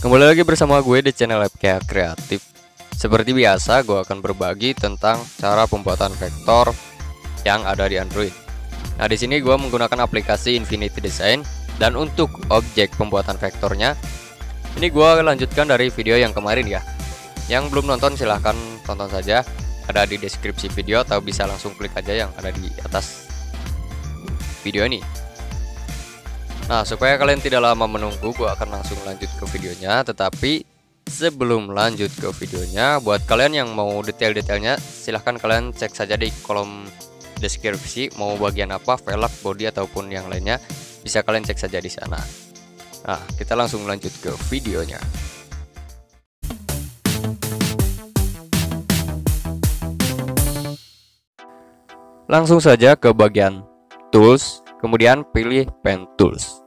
Kembali lagi bersama gue di channel FK Kreatif. Seperti biasa, gue akan berbagi tentang cara pembuatan vektor yang ada di Android. Nah, di sini gue menggunakan aplikasi Infinity Design, dan untuk objek pembuatan vektornya, ini gue lanjutkan dari video yang kemarin ya. Yang belum nonton silahkan tonton saja, ada di deskripsi video atau bisa langsung klik aja yang ada di atas video ini. Nah, supaya kalian tidak lama menunggu, gue akan langsung lanjut ke videonya. Tetapi sebelum lanjut ke videonya, buat kalian yang mau detail-detailnya, silahkan kalian cek saja di kolom deskripsi, mau bagian apa, velg, body ataupun yang lainnya, bisa kalian cek saja di sana. Nah, kita langsung lanjut ke videonya. Langsung saja ke bagian tools, kemudian pilih pen tools.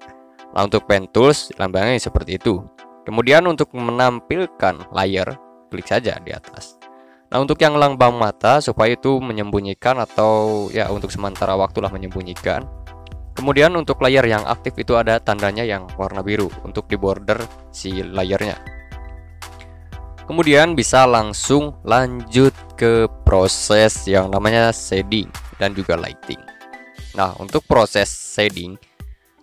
Nah, untuk pen tools lambangnya seperti itu. Kemudian untuk menampilkan layer, klik saja di atas. Nah, untuk yang lambang mata supaya itu menyembunyikan atau ya untuk sementara waktulah menyembunyikan. Kemudian untuk layer yang aktif itu ada tandanya yang warna biru untuk di border si layernya. Kemudian bisa langsung lanjut ke proses yang namanya shading dan juga lighting. Nah, untuk proses shading,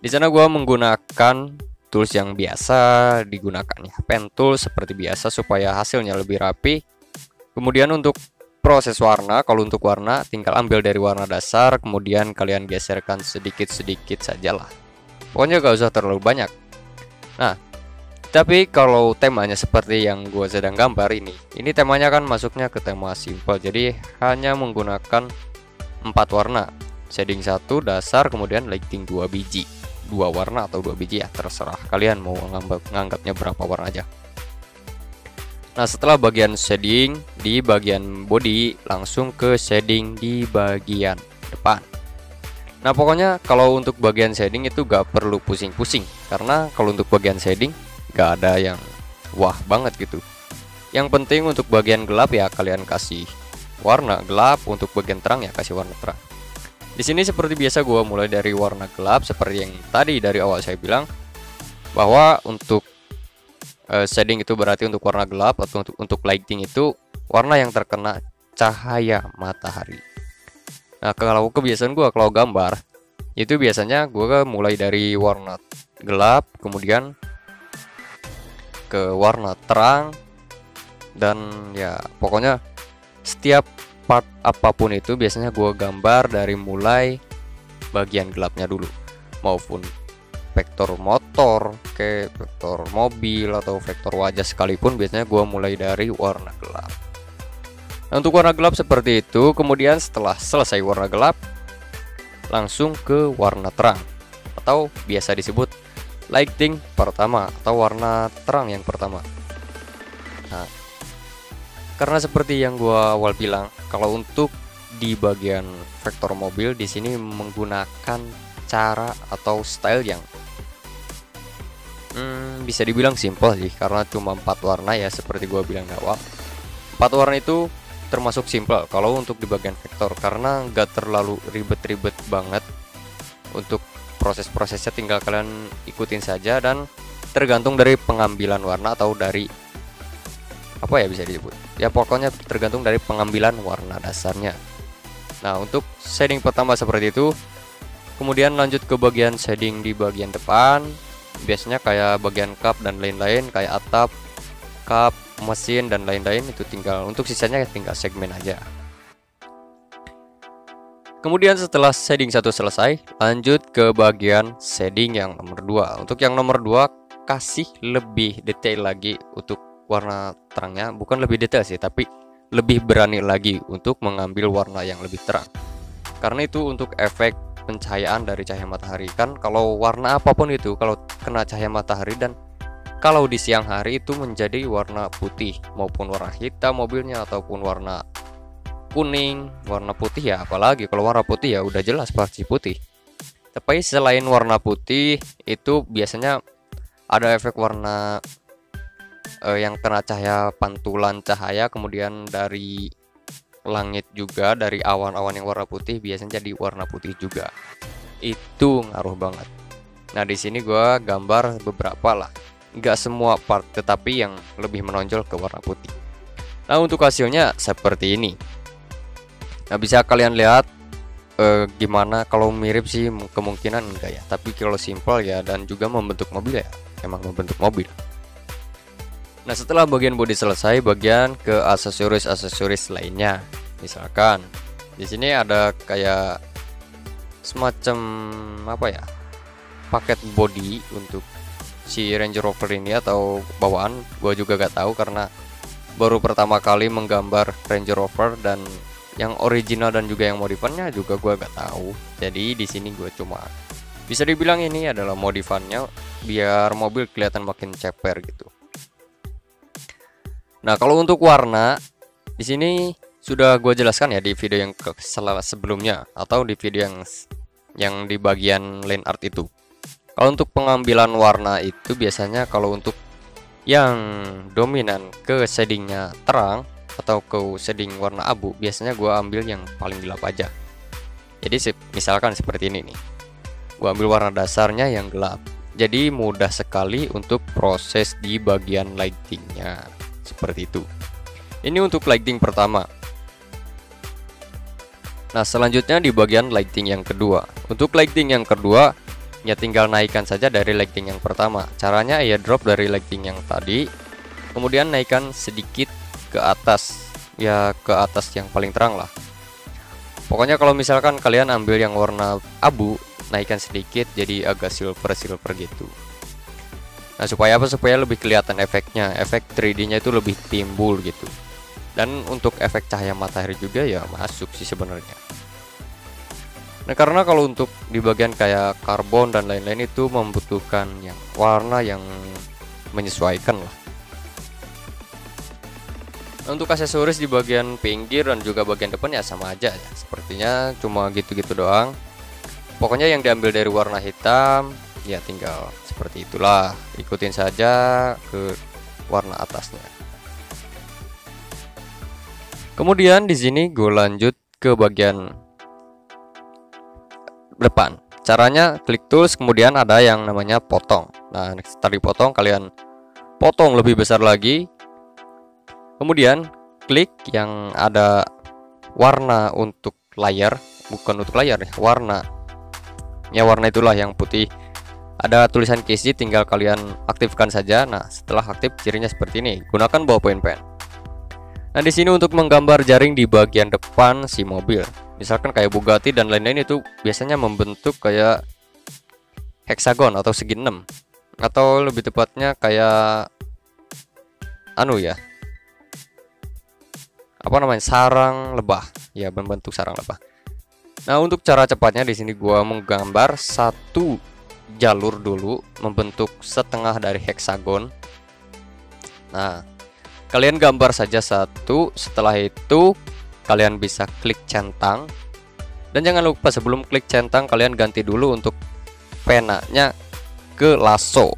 di sana gua menggunakan tools yang biasa digunakan ya, pen tool seperti biasa supaya hasilnya lebih rapi. Kemudian untuk proses warna, kalau untuk warna tinggal ambil dari warna dasar, kemudian kalian geserkan sedikit-sedikit sajalah. Pokoknya gak usah terlalu banyak. Nah, tapi kalau temanya seperti yang gua sedang gambar ini temanya kan masuknya ke tema simple, jadi hanya menggunakan 4 warna. Shading 1 dasar, kemudian lighting 2 biji, 2 warna atau 2 biji ya, terserah kalian mau menganggapnya berapa warna aja. Nah, setelah bagian shading di bagian body, langsung ke shading di bagian depan. Nah, pokoknya kalau untuk bagian shading itu gak perlu pusing-pusing, karena kalau untuk bagian shading gak ada yang wah banget gitu. Yang penting untuk bagian gelap ya kalian kasih warna gelap, untuk bagian terang ya kasih warna terang. Di sini seperti biasa gue mulai dari warna gelap seperti yang tadi dari awal saya bilang bahwa untuk shading itu berarti untuk warna gelap, atau untuk lighting itu warna yang terkena cahaya matahari. Nah, kalau kebiasaan gue kalau gambar itu biasanya gue mulai dari warna gelap, kemudian ke warna terang, dan ya pokoknya setiap part apapun itu biasanya gue gambar dari mulai bagian gelapnya dulu, maupun vektor motor, ke vektor mobil atau vektor wajah sekalipun biasanya gue mulai dari warna gelap. Nah, untuk warna gelap seperti itu, kemudian setelah selesai warna gelap langsung ke warna terang atau biasa disebut lighting pertama atau warna terang yang pertama. Nah, karena seperti yang gua awal bilang, kalau untuk di bagian vektor mobil di sini menggunakan cara atau style yang bisa dibilang simple sih, karena cuma 4 warna ya seperti gua bilang di awal. 4 warna itu termasuk simple kalau untuk di bagian vektor, karena nggak terlalu ribet-ribet banget. Untuk proses-prosesnya tinggal kalian ikutin saja, dan tergantung dari pengambilan warna atau dari apa ya bisa disebut ya, pokoknya tergantung dari pengambilan warna dasarnya. Nah, untuk shading pertama seperti itu, kemudian lanjut ke bagian shading di bagian depan, biasanya kayak bagian cup dan lain-lain, kayak atap, cup, mesin dan lain-lain, itu tinggal untuk sisanya tinggal segmen aja. Kemudian setelah shading 1 selesai, lanjut ke bagian shading yang nomor 2. Untuk yang nomor 2 kasih lebih detail lagi untuk warna terangnya, bukan lebih detail sih, tapi lebih berani lagi untuk mengambil warna yang lebih terang, karena itu untuk efek pencahayaan dari cahaya matahari. Kan kalau warna apapun itu kalau kena cahaya matahari, dan kalau di siang hari itu menjadi warna putih, maupun warna hitam mobilnya ataupun warna kuning, warna putih ya, apalagi kalau warna putih ya udah jelas pasti putih. Tapi selain warna putih itu biasanya ada efek warna yang kena cahaya, pantulan cahaya, kemudian dari langit juga, dari awan-awan yang warna putih biasanya jadi warna putih juga. Itu ngaruh banget. Nah, di sini gua gambar beberapa lah. nggak semua part, tetapi yang lebih menonjol ke warna putih. Nah, untuk hasilnya seperti ini. Nah, bisa kalian lihat gimana. Kalau mirip sih kemungkinan enggak ya, tapi kalau simple ya dan juga membentuk mobil ya emang membentuk mobil. Nah, setelah bagian bodi selesai, bagian ke aksesoris lainnya. Misalkan di sini ada kayak semacam apa ya, paket body untuk si Range Rover ini atau bawaan. Gua juga gak tahu karena baru pertama kali menggambar Range Rover, dan yang original dan juga yang modifannya juga gua gak tahu. Jadi di sini gue cuma bisa dibilang ini adalah modifannya biar mobil kelihatan makin ceper gitu. Nah, kalau untuk warna di sini sudah gue jelaskan ya di video yang sebelumnya atau di video yang di bagian line art itu. Kalau untuk pengambilan warna itu biasanya kalau untuk yang dominan ke shadingnya terang atau ke shading warna abu, biasanya gue ambil yang paling gelap aja. Jadi misalkan seperti ini nih, gue ambil warna dasarnya yang gelap, jadi mudah sekali untuk proses di bagian lightingnya seperti itu. Ini untuk lighting pertama. Nah, selanjutnya di bagian lighting yang kedua. Untuk lighting yang kedua ya tinggal naikkan saja dari lighting yang pertama. Caranya ya drop dari lighting yang tadi, kemudian naikkan sedikit ke atas, ya ke atas yang paling terang lah. Pokoknya kalau misalkan kalian ambil yang warna abu, naikkan sedikit jadi agak silver gitu. Nah, supaya apa? Supaya lebih kelihatan efeknya, efek 3D-nya itu lebih timbul gitu. Dan untuk efek cahaya matahari juga ya masuk sih sebenarnya. Nah, karena kalau untuk di bagian kayak karbon dan lain-lain itu membutuhkan yang warna yang menyesuaikan lah. Untuk aksesoris di bagian pinggir dan juga bagian depan ya sama aja ya, sepertinya cuma gitu-gitu doang. Pokoknya yang diambil dari warna hitam ya tinggal seperti itulah, ikutin saja ke warna atasnya. Kemudian di sini gue lanjut ke bagian depan. Caranya klik tools, kemudian ada yang namanya potong. Nah, setelah dipotong kalian potong lebih besar lagi. Kemudian klik yang ada warna untuk layar, bukan untuk layar ya, warna. Ya warna itulah yang putih. Ada tulisan Casey, tinggal kalian aktifkan saja. Nah, setelah aktif cirinya seperti ini. Gunakan ballpoint pen. Nah, di sini untuk menggambar jaring di bagian depan si mobil. Misalkan kayak Bugatti dan lain-lain itu biasanya membentuk kayak heksagon atau segi 6. Atau lebih tepatnya kayak anu ya, apa namanya, sarang lebah ya, membentuk sarang lebah. Nah, untuk cara cepatnya di sini gua menggambar satu jalur dulu membentuk setengah dari heksagon. Nah, kalian gambar saja satu, setelah itu kalian bisa klik centang. Dan jangan lupa sebelum klik centang kalian ganti dulu untuk penanya ke lasso.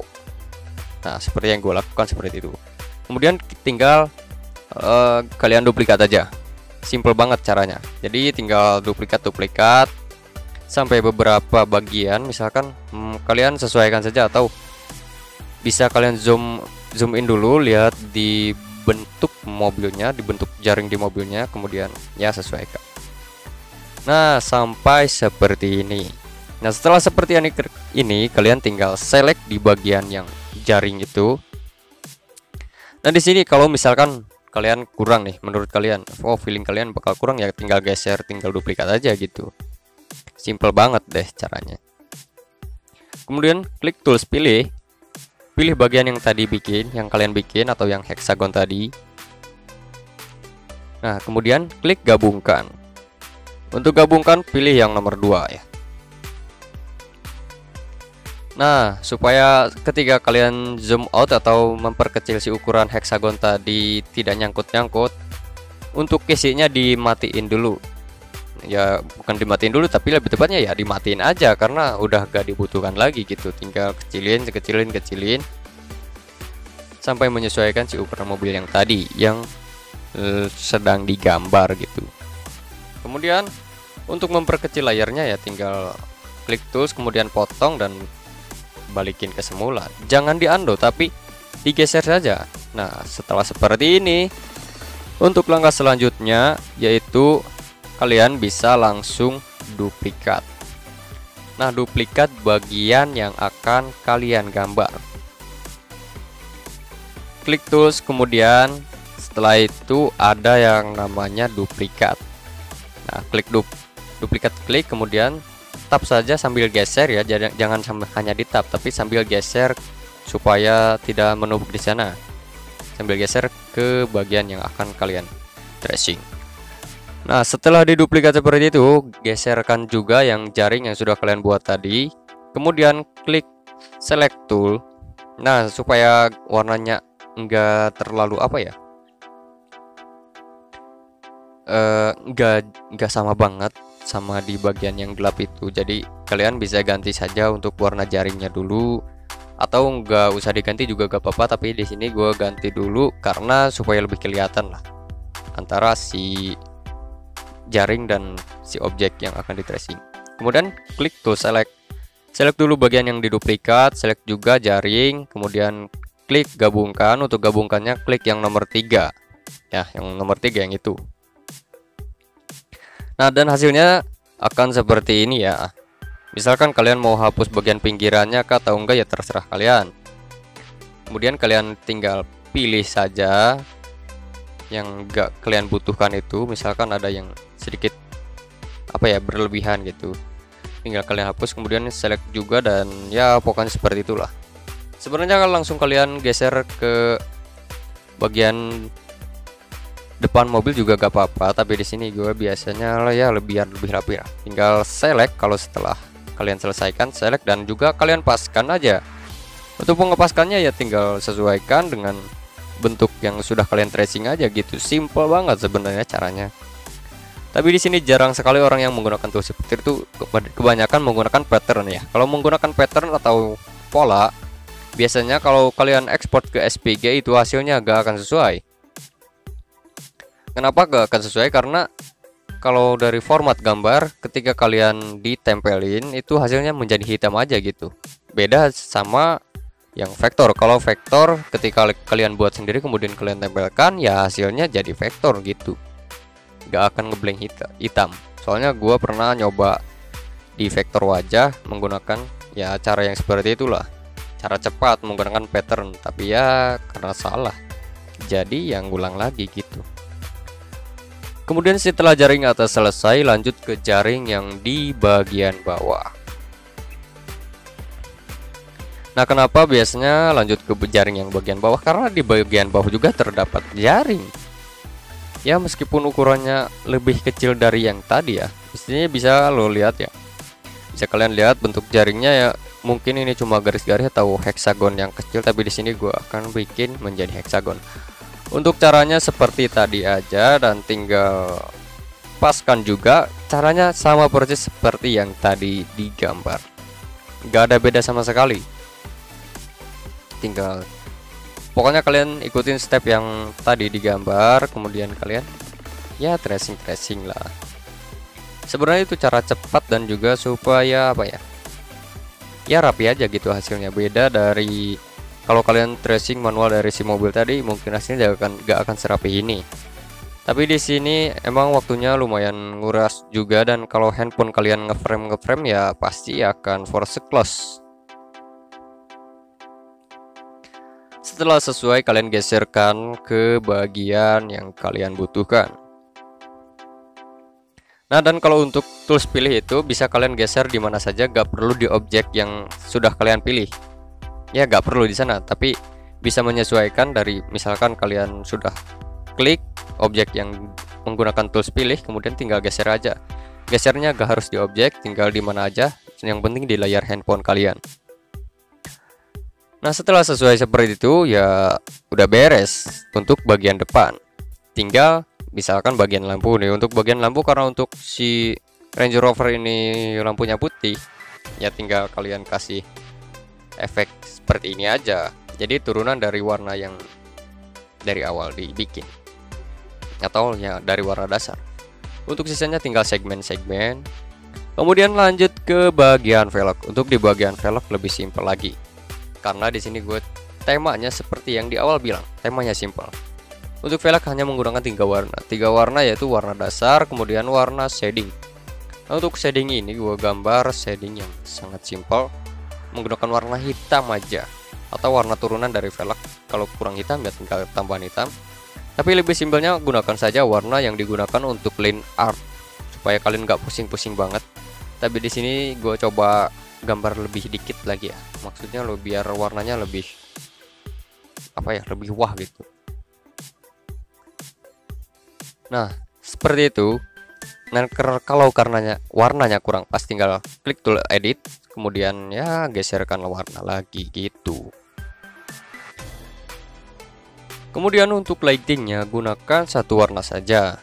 Nah, seperti yang gue lakukan seperti itu. Kemudian tinggal kalian duplikat aja, simple banget caranya. Jadi tinggal duplikat sampai beberapa bagian. Misalkan kalian sesuaikan saja, atau bisa kalian zoom in dulu, lihat di bentuk mobilnya, di bentuk jaring di mobilnya, kemudian ya sesuaikan. Nah, sampai seperti ini. Nah, setelah seperti ini kalian tinggal select di bagian yang jaring itu. Nah, di sini kalau misalkan kalian kurang nih, menurut kalian, oh feeling kalian bakal kurang, ya tinggal geser, tinggal duplikat aja gitu. Simple banget deh caranya. Kemudian klik tools, pilih bagian yang tadi yang kalian bikin atau yang heksagon tadi. Nah, kemudian klik gabungkan. Untuk gabungkan pilih yang nomor 2 ya. Nah, supaya ketika kalian zoom out atau memperkecil si ukuran heksagon tadi tidak nyangkut-nyangkut, untuk casingnya dimatiin dulu. Ya, bukan dimatiin dulu, tapi lebih tepatnya ya dimatiin aja, karena udah gak dibutuhkan lagi gitu. Tinggal kecilin sampai menyesuaikan si ukuran mobil yang tadi yang sedang digambar gitu. Kemudian untuk memperkecil layarnya ya tinggal klik tools, kemudian potong dan balikin ke semula. Jangan di undo, tapi digeser saja. Nah, setelah seperti ini, untuk langkah selanjutnya yaitu kalian bisa langsung duplikat. Nah, duplikat bagian yang akan kalian gambar. Klik tools, kemudian setelah itu ada yang namanya duplikat. Nah, klik duplikat, klik, kemudian tap saja sambil geser ya, jangan hanya di tap tapi sambil geser supaya tidak menumpuk di sana. Sambil geser ke bagian yang akan kalian tracing. Nah, setelah diduplikat seperti itu, geserkan juga yang jaring yang sudah kalian buat tadi. Kemudian klik select tool. Nah, supaya warnanya enggak terlalu apa ya, enggak sama banget sama di bagian yang gelap itu. Jadi kalian bisa ganti saja untuk warna jaringnya dulu, atau enggak usah diganti juga gak apa-apa. Tapi di sini gue ganti dulu karena supaya lebih kelihatan lah antara si jaring dan si objek yang akan di tracing. Kemudian klik tool select dulu bagian yang diduplikat, select juga jaring, kemudian klik gabungkan. Untuk gabungkannya klik yang nomor 3 ya, yang nomor 3 yang itu. Nah, dan hasilnya akan seperti ini ya. Misalkan kalian mau hapus bagian pinggirannya kah atau enggak ya terserah kalian. Kemudian kalian tinggal pilih saja yang enggak kalian butuhkan itu. Misalkan ada yang sedikit apa ya, berlebihan gitu, tinggal kalian hapus, kemudian select juga, dan ya pokoknya seperti itulah. Sebenarnya kalau langsung kalian geser ke bagian depan mobil juga gak apa-apa, tapi di sini gue biasanya lah ya lebih rapi lah. Tinggal select kalau setelah kalian selesaikan, select dan juga kalian paskan aja. Untuk mengepaskannya ya tinggal sesuaikan dengan bentuk yang sudah kalian tracing aja gitu. Simple banget sebenarnya caranya. Tapi di sini jarang sekali orang yang menggunakan tools seperti itu, kebanyakan menggunakan pattern ya. Kalau menggunakan pattern atau pola, biasanya kalau kalian ekspor ke SVG itu hasilnya gak akan sesuai. Kenapa gak akan sesuai? Karena kalau dari format gambar, ketika kalian ditempelin itu hasilnya menjadi hitam aja gitu. Beda sama yang vektor. Kalau vektor ketika kalian buat sendiri kemudian kalian tempelkan, ya hasilnya jadi vektor gitu, gak akan ngeblank hitam. Soalnya gue pernah nyoba di vektor wajah menggunakan ya cara yang seperti itulah, cara cepat menggunakan pattern, tapi ya karena salah jadi yang ngulang lagi gitu. Kemudian setelah jaring atas selesai, lanjut ke jaring yang di bagian bawah. Nah, kenapa biasanya lanjut ke jaring yang bagian bawah? Karena di bagian bawah juga terdapat jaring. Ya, meskipun ukurannya lebih kecil dari yang tadi ya, pastinya bisa lo lihat ya. Bisa kalian lihat bentuk jaringnya ya. Mungkin ini cuma garis-garis atau heksagon yang kecil, tapi di sini gua akan bikin menjadi heksagon. Untuk caranya seperti tadi aja, dan tinggal paskan juga. Caranya sama persis seperti yang tadi digambar, gak ada beda sama sekali. Tinggal pokoknya kalian ikutin step yang tadi digambar, kemudian kalian ya tracing lah. Sebenarnya itu cara cepat dan juga supaya apa ya, ya rapi aja gitu hasilnya. Beda dari kalau kalian tracing manual dari si mobil tadi, mungkin hasilnya gak akan serapi ini. Tapi di sini emang waktunya lumayan nguras juga, dan kalau handphone kalian ngeframe ya pasti akan force close. Setelah sesuai, kalian geserkan ke bagian yang kalian butuhkan. Nah, dan kalau untuk tools pilih itu bisa kalian geser di mana saja, gak perlu di objek yang sudah kalian pilih. Ya gak perlu di sana, tapi bisa menyesuaikan dari misalkan kalian sudah klik objek yang menggunakan tools pilih, kemudian tinggal geser aja. Gesernya gak harus di objek, tinggal di mana aja, yang penting di layar handphone kalian. Nah, setelah sesuai seperti itu ya udah beres untuk bagian depan. Tinggal misalkan bagian lampu nih. Untuk bagian lampu, karena untuk si Range Rover ini lampunya putih, ya tinggal kalian kasih efek seperti ini aja. Jadi turunan dari warna yang dari awal dibikin, atau ya dari warna dasar. Untuk sisanya tinggal segmen-segmen. Kemudian lanjut ke bagian velg. Untuk di bagian velg lebih simpel lagi, karena di sini gue temanya seperti yang di awal bilang, temanya simple. Untuk velg hanya menggunakan 3 warna yaitu warna dasar, kemudian warna shading. Nah, untuk shading ini gue gambar shading yang sangat simple menggunakan warna hitam aja atau warna turunan dari velg. Kalau kurang hitam ya tinggal tambahan hitam. Tapi lebih simpelnya gunakan saja warna yang digunakan untuk line art supaya kalian nggak pusing-pusing banget. Tapi di sini gue coba gambar lebih dikit lagi ya. Maksudnya lo biar warnanya lebih lebih wah gitu. Nah, seperti itu. Nah, kalau karenanya warnanya kurang pas, tinggal klik tool edit, kemudian ya geserkan warna lagi gitu. Kemudian untuk lightingnya gunakan 1 warna saja.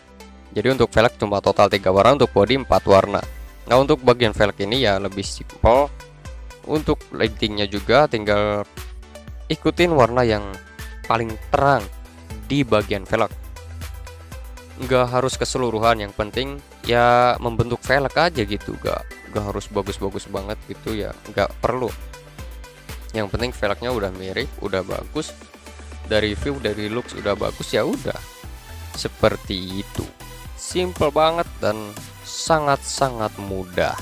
Jadi untuk velg cuma total 3 warna, untuk body 4 warna. Nah, untuk bagian velg ini ya lebih simple. Untuk lightingnya juga tinggal ikutin warna yang paling terang di bagian velg. Nggak harus keseluruhan, yang penting ya membentuk velg aja gitu, nggak harus bagus-bagus banget gitu ya, nggak perlu. Yang penting velgnya udah mirip, udah bagus, dari view, dari looks udah bagus, ya udah seperti itu. Simple banget dan sangat-sangat mudah.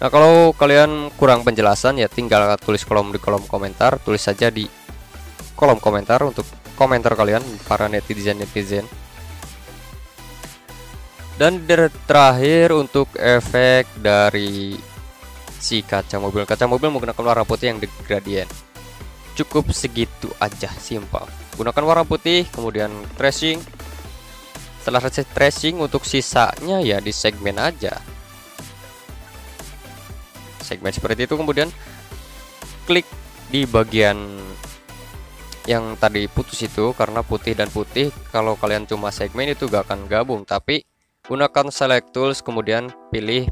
Nah, kalau kalian kurang penjelasan ya tinggal tulis di kolom komentar, tulis saja di kolom komentar untuk komentar kalian para netizen. Dan terakhir untuk efek dari si kaca mobil menggunakan warna putih yang gradient. Cukup segitu aja, simpel. Gunakan warna putih, kemudian tracing. Setelah selesai tracing, untuk sisanya ya di segmen aja. Segmen seperti itu, kemudian klik di bagian yang tadi putus itu, karena putih dan putih kalau kalian cuma segmen itu gak akan gabung. Tapi gunakan select tools, kemudian pilih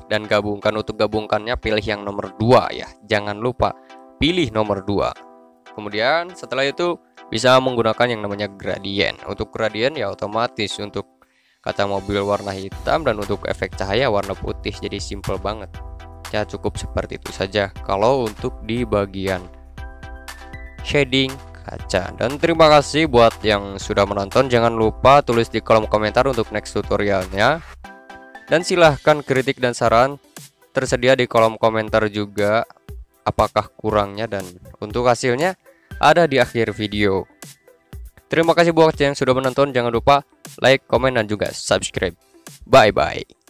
dan gabungkan. Untuk gabungkannya pilih yang nomor 2 ya, jangan lupa pilih nomor 2. Kemudian setelah itu bisa menggunakan yang namanya gradient. Untuk gradient ya otomatis untuk kaca mobil warna hitam dan untuk efek cahaya warna putih. Jadi simple banget ya, cukup seperti itu saja kalau untuk di bagian shading kaca. Dan terima kasih buat yang sudah menonton. Jangan lupa tulis di kolom komentar untuk next tutorialnya, dan silahkan kritik dan saran tersedia di kolom komentar juga, apakah kurangnya, dan untuk hasilnya ada di akhir video. Terima kasih buat yang sudah menonton. Jangan lupa like, komen, dan juga subscribe. Bye bye.